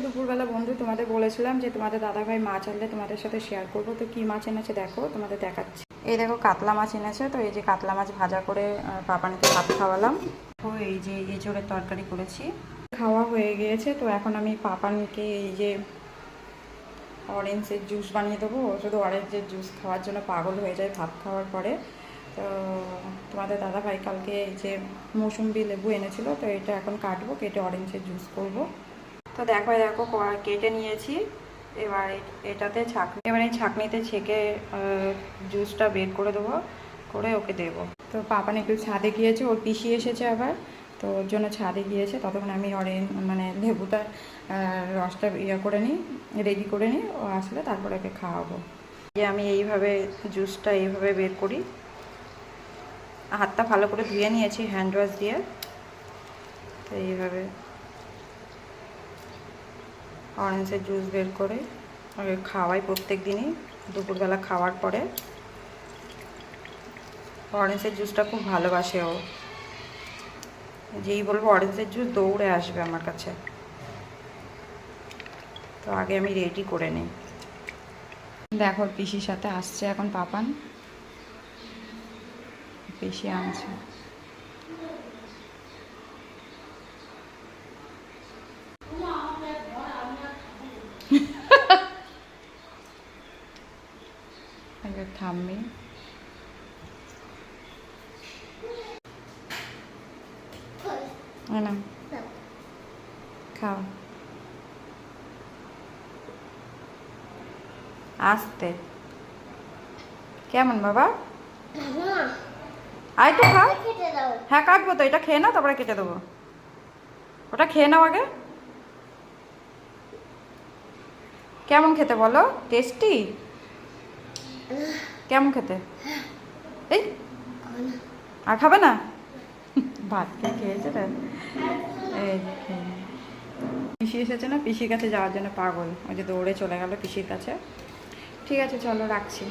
দুপুরবেলা বন্ধু, তোমাদের বলেছিলাম যে তোমাদের দাদাভাই মাছ আনলে তোমাদের সাথে শেয়ার করবো। তো কী মাছ এনেছে দেখো, তোমাদের দেখাচ্ছি। এই দেখো কাতলা মাছ এনেছে। তো এই যে কাতলা মাছ ভাজা করে পাপানিকে ভাত খাওয়ালাম। তো এই যে এঁচোড়ের তরকারি করেছি, খাওয়া হয়ে গিয়েছে। তো এখন আমি পাপানিকে এই যে অরেঞ্জের জুস বানিয়ে দেবো। ও শুধু অরেঞ্জের জুস খাওয়ার জন্য পাগল হয়ে যায় ভাত খাওয়ার পরে। তো তোমাদের দাদাভাই কালকে এই যে মৌসুম্বি লেবু এনেছিল, তো এটা এখন কাটবো, কেটে অরেঞ্জের জুস করবো। তো দেখো দেখো কেটে নিয়েছি। এবার এটাতে এবার এই ছাঁকনিতে ছেঁকে জুসটা বের করে দেবো, করে ওকে দেবো। তো পাপান একটু ছাদে গিয়েছে, ওর পিসি এসেছে আবার, তো ওর জন্য ছাদে গিয়েছে। ততক্ষণ আমি মানে লেবুটা রসটা করে নিই, রেডি করে নিই। ও আসলে তারপরে ওকে খাওয়াবো। যে আমি এইভাবে জুসটা এইভাবে বের করি। হাতটা ভালো করে ধুয়ে নিয়েছি হ্যান্ড ওয়াশ দিয়ে। তো এইভাবে অরেঞ্জের জুস বের করে ওকে খাওয়াই প্রত্যেক দিনই দুপুরবেলা খাওয়ার পরে। অরেঞ্জের জুসটা খুব ভালোবাসে ও, যেই বলবো অরেঞ্জের জুস দৌড়ে আসবে আমার কাছে। তো আগে আমি রেডি করে নিই। দেখো পিসির সাথে আসছে এখন পাপান, পিসি আনছে। থামবি না, খাও আস্তে। কেমন বাবা? আয় তো খা। হ্যাঁ কাটবো তো, এটা খেয়ে নাও তারপরে কেটে দেবো। ওটা খেয়ে নাও আগে। কেমন খেতে বলো? টেস্টি? কেমন খেতে? এই আর খাবে না? ভাত খেয়েছে রে। এই পিসি এসেছে না, পিসির কাছে যাওয়ার জন্য পাগল। ওই যে দৌড়ে চলে গেল পিসির কাছে। ঠিক আছে চলো রাখছি।